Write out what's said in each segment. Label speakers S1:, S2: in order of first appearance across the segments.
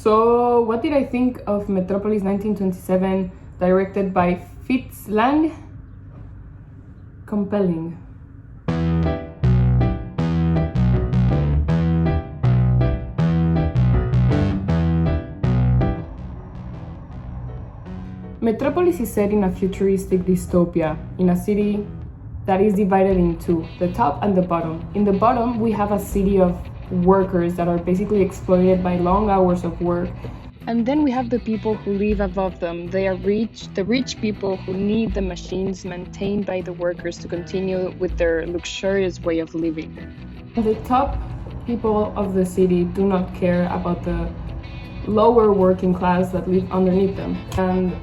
S1: So, what did I think of Metropolis 1927, directed by Fritz Lang? Compelling. Metropolis is set in a futuristic dystopia, in a city that is divided in two, the top and the bottom. In the bottom, we have a city of workers that are basically exploited by long hours of work. And then we have the people who live above them. They are the rich people who need the machines maintained by the workers to continue with their luxurious way of living. The top people of the city do not care about the lower working class that live underneath them. And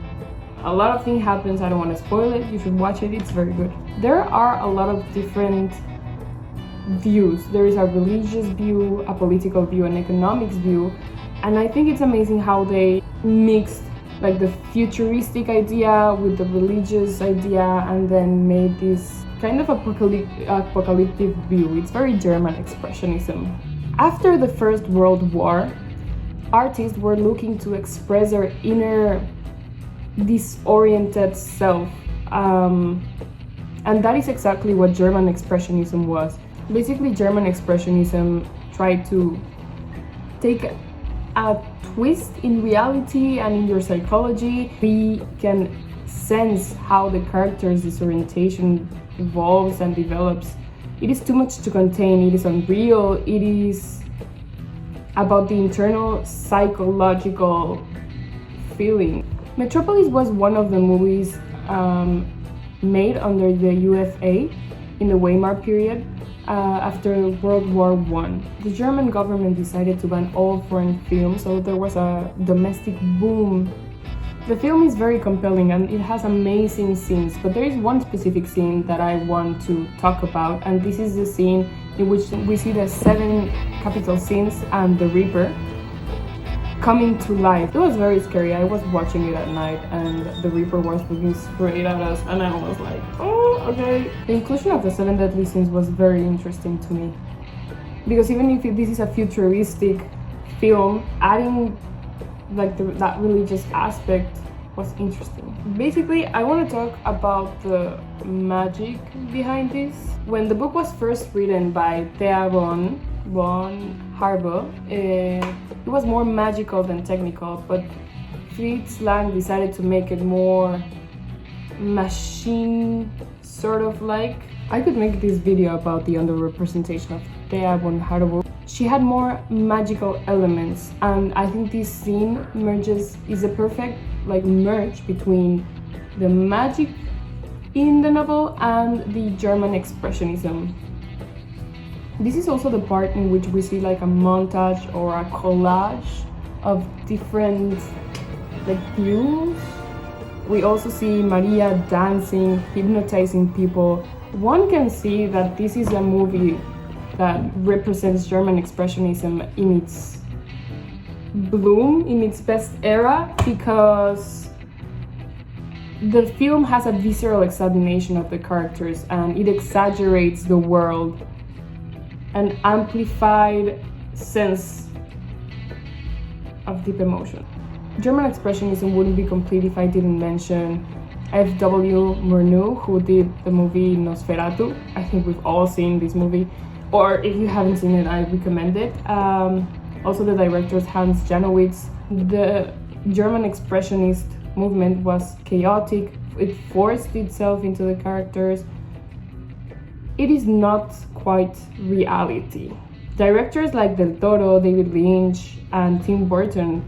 S1: a lot of things happens. I don't want to spoil it. You should watch it. It's very good. There are a lot of different views. There is a religious view, a political view, an economics view, and I think it's amazing how they mixed like the futuristic idea with the religious idea and then made this kind of apocalyptic view. It's very German expressionism. After the First World War, artists were looking to express their inner disoriented self, and that is exactly what German expressionism was. Basically, German expressionism tried to take a twist in reality and in your psychology. We can sense how the character's disorientation evolves and develops. It is too much to contain, it is unreal, it is about the internal psychological feeling. Metropolis was one of the movies made under the UFA in the Weimar period after World War I. The German government decided to ban all foreign films, so there was a domestic boom. The film is very compelling and it has amazing scenes, but there is one specific scene that I want to talk about, and this is the scene in which we see the 7 capital sins and the Reaper coming to life. It was very scary. I was watching it at night and the Reaper was looking straight at us and I was like, oh, okay. The inclusion of the 7 deadly sins was very interesting to me, because even if this is a futuristic film, adding like that religious aspect was interesting. Basically, I want to talk about the magic behind this. When the book was first written by Thea von Harbou, it was more magical than technical, but Fritz Lang decided to make it more machine sort of like. I could make this video about the underrepresentation of Thea von Harbou. She had more magical elements, and I think this scene is a perfect like merge between the magic in the novel and the German expressionism. This is also the part in which we see like a montage or a collage of different like views. We also see Maria dancing, hypnotizing people. One can see that this is a movie that represents German expressionism in its bloom, in its best era, because the film has a visceral examination of the characters and it exaggerates the world, an amplified sense of deep emotion. German expressionism wouldn't be complete if I didn't mention F.W. Murnau, who did the movie Nosferatu. I think we've all seen this movie, or if you haven't seen it, I recommend it. Also the director Hans Janowitz. The German expressionist movement was chaotic, it forced itself into the characters. It is not quite reality. Directors like Del Toro, David Lynch, and Tim Burton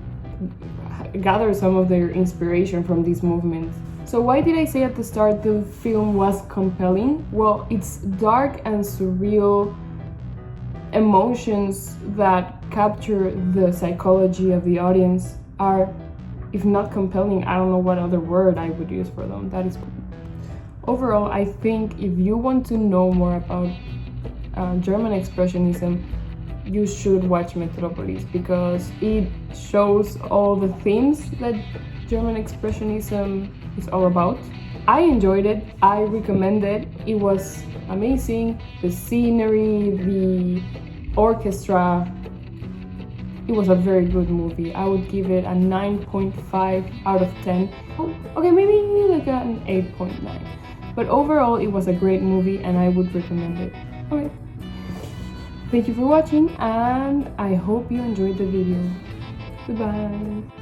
S1: gather some of their inspiration from these movements. So why did I say at the start the film was compelling? Well, its dark and surreal emotions that capture the psychology of the audience are, if not compelling, I don't know what other word I would use for them. That is overall, I think if you want to know more about German expressionism, you should watch Metropolis, because it shows all the themes that German expressionism is all about. I enjoyed it, I recommend it, it was amazing. The scenery, the orchestra, it was a very good movie. I would give it a 9.5 out of 10. Okay, maybe like an 8.9. But overall, it was a great movie and I would recommend it. Alright. Thank you for watching and I hope you enjoyed the video. Goodbye.